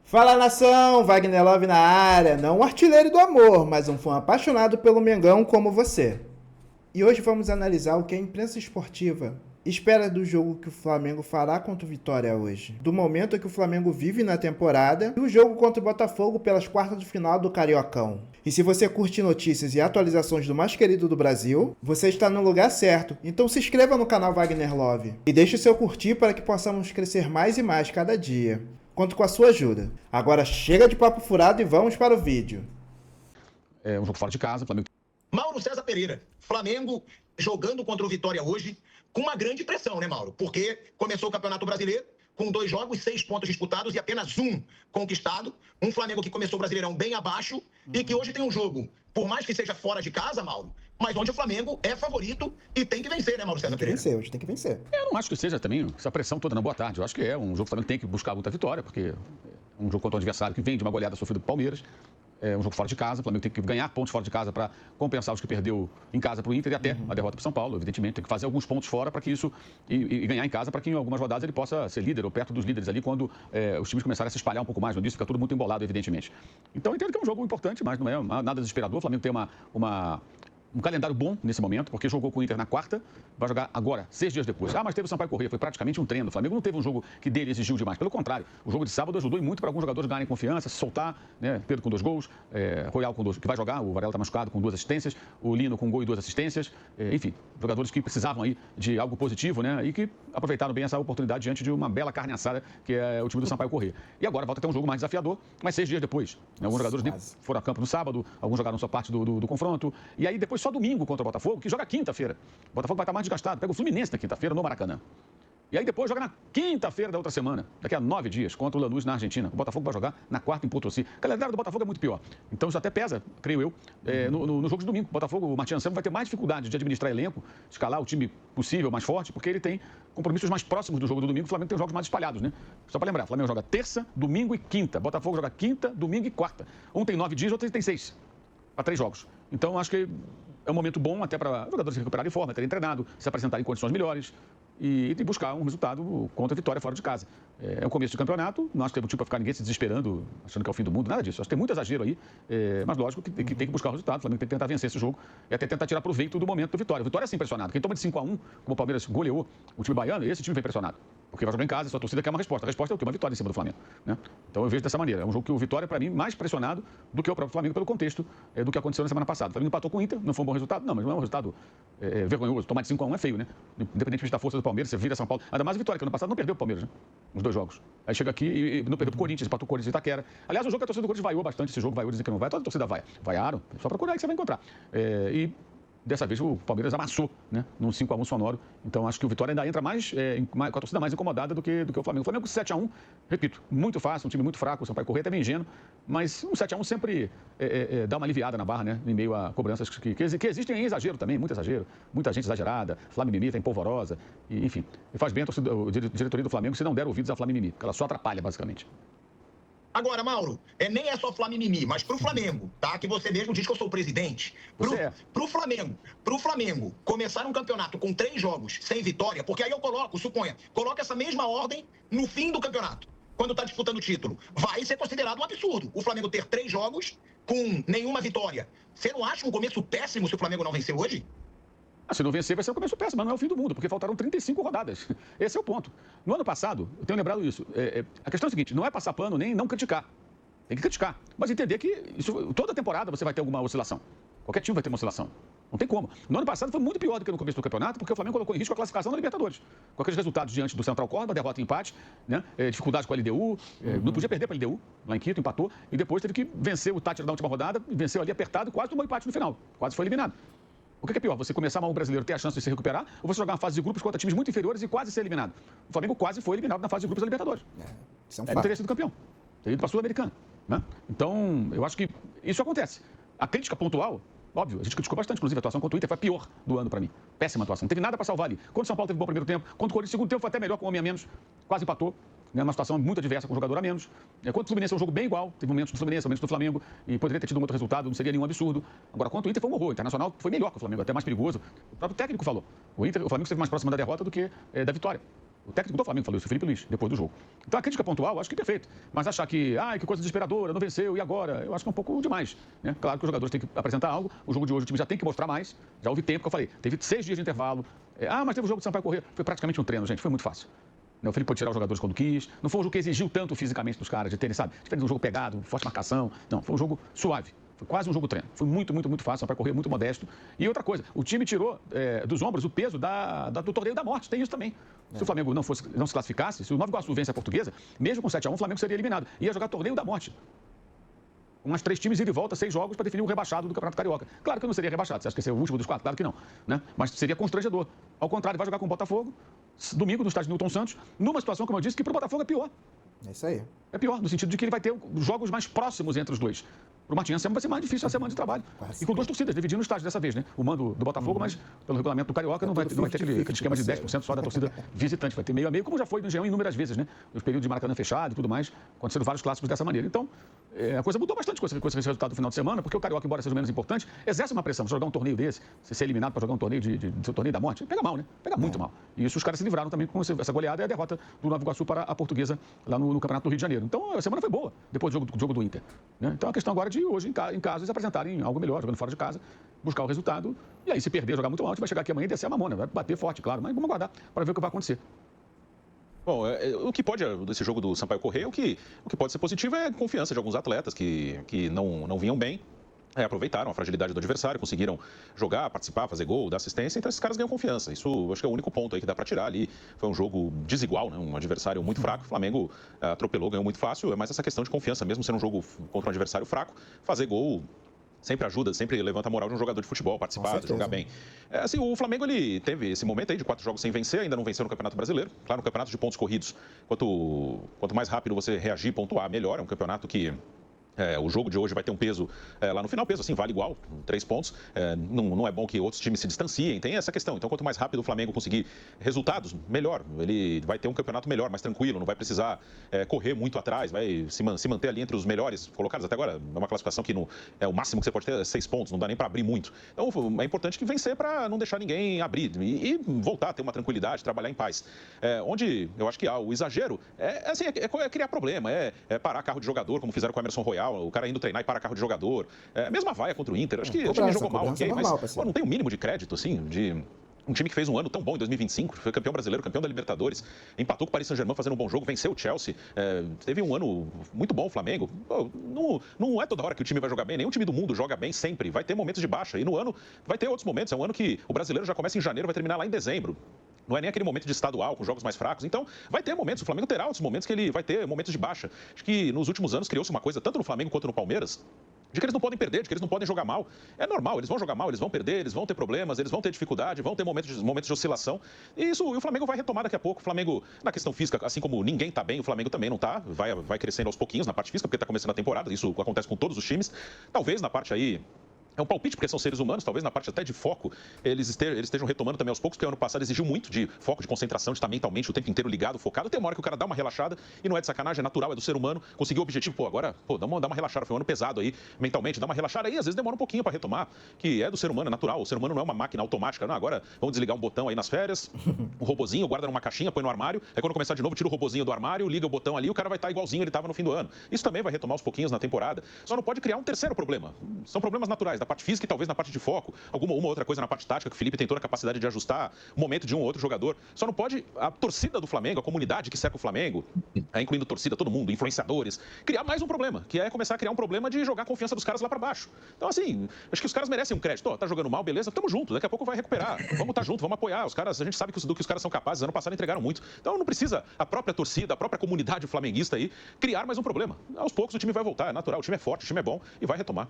Fala nação, Wagner Love na área, não um artilheiro do amor, mas um fã apaixonado pelo Mengão como você. E hoje vamos analisar o que a imprensa esportiva espera do jogo que o Flamengo fará contra o Vitória hoje, do momento que o Flamengo vive na temporada e o jogo contra o Botafogo pelas quartas de final do Cariocão. E se você curte notícias e atualizações do mais querido do Brasil, você está no lugar certo, então se inscreva no canal Wagner Love e deixe o seu curtir para que possamos crescer mais e mais cada dia. Conto com a sua ajuda. Agora chega de papo furado e vamos para o vídeo. É um jogo fora de casa, Flamengo. Mauro César Pereira, Flamengo jogando contra o Vitória hoje com uma grande pressão, né, Mauro? Porque começou o Campeonato Brasileiro com 2 jogos, 6 pontos disputados e apenas 1 conquistado. Um Flamengo que começou o Brasileirão bem abaixo e que hoje tem um jogo, por mais que seja fora de casa, Mauro, mas onde o Flamengo é favorito e tem que vencer, né, Mauro César Pereira? Hoje tem que vencer. Eu não acho que seja também essa pressão toda na boa tarde. Eu acho que é um jogo que o Flamengo tem que buscar muita vitória, porque é um jogo contra um adversário que vem de uma goleada sofrida do Palmeiras. É um jogo fora de casa, o Flamengo tem que ganhar pontos fora de casa para compensar os que perdeu em casa para o Inter e até a derrota para o São Paulo, evidentemente. Tem que fazer alguns pontos fora para que isso, e ganhar em casa para que em algumas rodadas ele possa ser líder ou perto dos líderes ali quando os times começarem a se espalhar um pouco mais no início, fica tudo muito embolado, evidentemente. Então eu entendo que é um jogo importante, mas não é nada desesperador. O Flamengo tem um calendário bom nesse momento, porque jogou com o Inter na quarta, vai jogar agora, 6 dias depois. Mas teve o Sampaio Corrêa, foi praticamente um treino. O Flamengo não teve um jogo que dele exigiu demais. Pelo contrário, o jogo de sábado ajudou muito para alguns jogadores ganharem confiança, se soltar, né? Pedro com 2 gols, Royal com 2, que vai jogar, o Varela está machucado com 2 assistências, o Lino com 1 gol e 2 assistências. Enfim, jogadores que precisavam aí de algo positivo, né? E que aproveitaram bem essa oportunidade diante de uma bela carne assada, que é o time do Sampaio Corrêa. E agora volta a ter um jogo mais desafiador, mas 6 dias depois. Né? Alguns jogadores nem foram a campo no sábado, alguns jogaram sua parte do confronto. E aí depois só domingo contra o Botafogo, que joga quinta-feira. O Botafogo vai estar mais desgastado. Pega o Fluminense na quinta-feira, no Maracanã. E aí depois joga na quinta-feira da outra semana, daqui a 9 dias, contra o Lanús na Argentina. O Botafogo vai jogar na quarta em Potosí. O calendário do Botafogo é muito pior. Então isso até pesa, creio eu, no jogo de domingo. O Botafogo, o Matias Anselmo vai ter mais dificuldade de administrar elenco, escalar o time possível, mais forte, porque ele tem compromissos mais próximos do jogo do domingo. O Flamengo tem jogos mais espalhados, né? Só para lembrar, o Flamengo joga terça, domingo e quinta. Botafogo joga quinta, domingo e quarta. Um tem 9 dias, outro tem 6. Para 3 jogos. Então acho que é um momento bom até para os jogadores se recuperarem em forma, terem treinado, se apresentarem em condições melhores e buscar um resultado contra a Vitória fora de casa. É um começo de campeonato, não acho que tem motivo para ficar ninguém se desesperando, achando que é o fim do mundo, nada disso. Acho que tem muito exagero aí, mas lógico que tem que buscar o resultado. O Flamengo tem que tentar vencer esse jogo e até tentar tirar proveito do momento do Vitória. O Vitória é assim impressionado. Quem toma de 5-1, como o Palmeiras goleou o time baiano, esse time foi impressionado. Porque vai jogar em casa e sua torcida quer uma resposta. A resposta é o quê? Uma vitória em cima do Flamengo. Né? Então eu vejo dessa maneira. É um jogo que o Vitória, para mim, mais pressionado do que o próprio Flamengo pelo contexto do que aconteceu na semana passada. O Flamengo empatou com o Inter, não foi um bom resultado? Não, mas não é um resultado vergonhoso. Tomar de 5-1 é feio, né? Independentemente da força do Palmeiras, você vira São Paulo. Ainda mais a Vitória, que ano passado não perdeu o Palmeiras, né? Nos 2 jogos. Aí chega aqui e não perdeu pro Corinthians, empatou o Corinthians e Itaquera. Aliás, o jogo que a torcida do Corinthians vaiou bastante, esse jogo vaiou, dizem que não vai, toda a torcida vai. Vaiaram, só procurar aí que você vai encontrar. E dessa vez o Palmeiras amassou, né? Num 5-1 sonoro. Então acho que o Vitória ainda entra com a torcida mais incomodada do que o Flamengo. O Flamengo com 7-1, repito, muito fácil, um time muito fraco, o Sampaio Corrêa até bem ingênuo, mas um 7-1 sempre dá uma aliviada na barra, né? Em meio a cobranças que existem em exagero também, muito exagero, muita gente exagerada, Flamimimi tem polvorosa, e, enfim. E faz bem a diretoria do Flamengo se não der ouvidos a Flamimimi, porque ela só atrapalha, basicamente. Agora, Mauro, nem é só Flamimimi, mas pro Flamengo, tá? Que você mesmo diz que eu sou o presidente. Pro Flamengo começar um campeonato com 3 jogos sem vitória, porque aí eu coloco essa mesma ordem no fim do campeonato, quando tá disputando o título. Vai ser considerado um absurdo o Flamengo ter 3 jogos com nenhuma vitória. Você não acha um começo péssimo se o Flamengo não vencer hoje? Se não vencer, vai ser um começo péssimo, mas não é o fim do mundo, porque faltaram 35 rodadas. Esse é o ponto. No ano passado, eu tenho lembrado isso. A questão é a seguinte, não é passar pano nem não criticar. Tem que criticar. Mas entender que toda temporada você vai ter alguma oscilação. Qualquer time vai ter uma oscilação. Não tem como. No ano passado foi muito pior do que no começo do campeonato, porque o Flamengo colocou em risco a classificação na Libertadores. Com aqueles resultados diante do Central Córdoba, derrota e empate, né? Dificuldade com a LDU, não podia perder para a LDU, lá em Quito, empatou, e depois teve que vencer o Tátira na última rodada, venceu ali apertado e quase tomou empate no final. Quase foi eliminado. O que é pior? Você começar mal um brasileiro, ter a chance de se recuperar, ou você jogar uma fase de grupos contra times muito inferiores e quase ser eliminado? O Flamengo quase foi eliminado na fase de grupos da Libertadores. Isso é um fato. Não teria sido campeão. Teria ido para a Sul-Americana. Né? Então, eu acho que isso acontece. A crítica pontual, óbvio, a gente criticou bastante, inclusive a atuação contra o Inter foi a pior do ano para mim. Péssima atuação. Não teve nada para salvar ali. Quando o São Paulo teve um bom primeiro tempo, quando o Corinthians, segundo tempo, foi até melhor com um homem a menos, quase empatou. Uma situação muito adversa com o jogador a menos. Contra o Fluminense é um jogo bem igual. Teve momentos do Fluminense, momentos do Flamengo. E poderia ter tido um outro resultado, não seria nenhum absurdo. Agora, contra o Inter foi um horror. O Internacional foi melhor que o Flamengo, até mais perigoso. O próprio técnico falou. O Flamengo esteve mais próximo da derrota do que da vitória. O técnico do Flamengo falou isso, o Felipe Luiz, depois do jogo. Então a crítica pontual, acho que perfeito. Mas achar que coisa desesperadora, não venceu, e agora? Eu acho que é um pouco demais. Né? Claro que os jogadores têm que apresentar algo. O jogo de hoje o time já tem que mostrar mais. Já houve tempo, que eu falei. Teve 6 dias de intervalo. Mas teve o jogo de Sampaio Corrêa. Foi praticamente um treino, gente. Foi muito fácil. O Felipe pode tirar os jogadores quando quis. Não foi um jogo que exigiu tanto fisicamente dos caras, de terem, sabe? Diferente de um jogo pegado, forte marcação. Não, foi um jogo suave. Foi quase um jogo treino. Foi muito, muito, muito fácil. Sampaio Corrêa muito modesto. E outra coisa, o time tirou dos ombros o peso do torneio da morte. Tem isso também. Se o Flamengo não se classificasse, se o Nova Iguaçu vence a Portuguesa, mesmo com 7-1, o Flamengo seria eliminado. Ia jogar torneio da morte. Umas 3 times ida e volta, 6 jogos para definir o rebaixado do Campeonato Carioca. Claro que não seria rebaixado. Você acha que ia ser o último dos 4? Claro que não. Né? Mas seria constrangedor. Ao contrário, vai jogar com o Botafogo, domingo, no estádio Newton Santos, numa situação, como eu disse, que para o Botafogo é pior. É isso aí. É pior, no sentido de que ele vai ter jogos mais próximos entre os dois. Para o Martins vai ser mais difícil a semana de trabalho. E com 2 torcidas, dividindo o estádio dessa vez, né? O mando do Botafogo, mas pelo regulamento do Carioca não vai ter aquele esquema de 10% só da torcida visitante. Vai ter meio a meio, como já foi no Engenhão inúmeras vezes, né? Os períodos de Maracanã fechado e tudo mais. Aconteceram vários clássicos dessa maneira. Então, a coisa mudou bastante com esse resultado do final de semana, porque o Carioca, embora seja menos importante, exerce uma pressão. Jogar um torneio desse, ser eliminado para jogar um torneio seu torneio da morte, pega mal, né? Pega muito mal. E isso os caras se livraram também com essa goleada e a derrota do Nova Iguaçu para a Portuguesa lá no Campeonato do Rio de Janeiro. Então, a semana foi boa, depois do jogo do Inter. Né? Então, a questão agora de hoje, em casa, eles apresentarem algo melhor, jogando fora de casa, buscar o resultado. E aí, se perder, jogar muito alto, vai chegar aqui amanhã e descer a mamona. Vai bater forte, claro, mas vamos aguardar para ver o que vai acontecer. Bom, o que pode, desse jogo do Sampaio Corrêa, o que pode ser positivo é a confiança de alguns atletas que não vinham bem. Aproveitaram a fragilidade do adversário, conseguiram jogar, participar, fazer gol, dar assistência, então esses caras ganham confiança. Isso acho que é o único ponto aí que dá para tirar ali. Foi um jogo desigual, né? Um adversário muito fraco. O Flamengo atropelou, ganhou muito fácil, é mais essa questão de confiança, mesmo sendo um jogo contra um adversário fraco, fazer gol sempre ajuda, sempre levanta a moral de um jogador de futebol, participar, jogar bem. Assim, o Flamengo ele teve esse momento aí de 4 jogos sem vencer, ainda não venceu no Campeonato Brasileiro. Claro, no Campeonato de pontos corridos, quanto mais rápido você reagir, pontuar, melhor. É um campeonato que o jogo de hoje vai ter um peso lá no final, peso assim, vale igual, 3 pontos. Não é bom que outros times se distanciem, tem essa questão. Então, quanto mais rápido o Flamengo conseguir resultados, melhor. Ele vai ter um campeonato melhor, mais tranquilo, não vai precisar correr muito atrás, vai se manter ali entre os melhores colocados. Até agora, é uma classificação que o máximo que você pode ter é 6 pontos, não dá nem para abrir muito. Então, é importante que vencer para não deixar ninguém abrir e voltar a ter uma tranquilidade, trabalhar em paz. Onde eu acho que há o exagero é criar problema, parar carro de jogador, como fizeram com o Emerson Royal, o cara indo treinar e parar carro de jogador. Mesma vaia contra o Inter. Acho que o time jogou mal, ok, normal, mas não tem o mínimo de crédito, assim, de um time que fez um ano tão bom em 2025, foi campeão brasileiro, campeão da Libertadores, empatou com o Paris Saint-Germain fazendo um bom jogo, venceu o Chelsea, teve um ano muito bom o Flamengo. Não é toda hora que o time vai jogar bem, nenhum time do mundo joga bem sempre, vai ter momentos de baixa, e no ano vai ter outros momentos, é um ano que o brasileiro já começa em janeiro, vai terminar lá em dezembro. Não é nem aquele momento de estadual, com jogos mais fracos. Então, vai ter momentos, o Flamengo terá outros momentos que ele vai ter momentos de baixa. Acho que nos últimos anos criou-se uma coisa, tanto no Flamengo quanto no Palmeiras, de que eles não podem perder, de que eles não podem jogar mal. É normal, eles vão jogar mal, eles vão perder, eles vão ter problemas, eles vão ter dificuldade, vão ter momentos de oscilação. E o Flamengo vai retomar daqui a pouco. O Flamengo, na questão física, assim como ninguém está bem, o Flamengo também não está. Vai crescendo aos pouquinhos na parte física, porque está começando a temporada. Isso acontece com todos os times. Talvez na parte aí... É um palpite, porque são seres humanos, talvez na parte até de foco, eles estejam retomando também aos poucos, porque ano passado exigiu muito de foco, de concentração, de estar mentalmente o tempo inteiro ligado, focado. Tem uma hora que o cara dá uma relaxada, e não é de sacanagem, é natural, é do ser humano, conseguiu o objetivo, agora, dá uma relaxada, foi um ano pesado aí, mentalmente, dá uma relaxada aí, às vezes demora um pouquinho para retomar, que é do ser humano, é natural, o ser humano não é uma máquina automática, não, agora vamos desligar um botão aí nas férias, um robozinho, guarda numa caixinha, põe no armário, aí quando começar de novo, tira o robozinho do armário, liga o botão ali, o cara vai estar igualzinho ele estava no fim do ano. Isso também vai retomar aos pouquinhos na temporada, só não pode criar um terceiro problema. São problemas naturais, da parte física e talvez na parte de foco, uma outra coisa na parte tática que o Felipe tem toda a capacidade de ajustar o momento de um ou outro jogador. Só não pode a torcida do Flamengo, a comunidade que cerca o Flamengo, incluindo torcida, todo mundo, influenciadores, criar mais um problema, que é começar a criar um problema de jogar a confiança dos caras lá para baixo. Então, assim, acho que os caras merecem um crédito. Tá jogando mal, beleza, tamo junto, daqui a pouco vai recuperar. Vamos estar junto, vamos apoiar. Os caras, a gente sabe do que os caras são capazes, ano passado entregaram muito. Então, não precisa a própria torcida, a própria comunidade flamenguista aí criar mais um problema. Aos poucos o time vai voltar, é natural, o time é forte, o time é bom e vai retomar.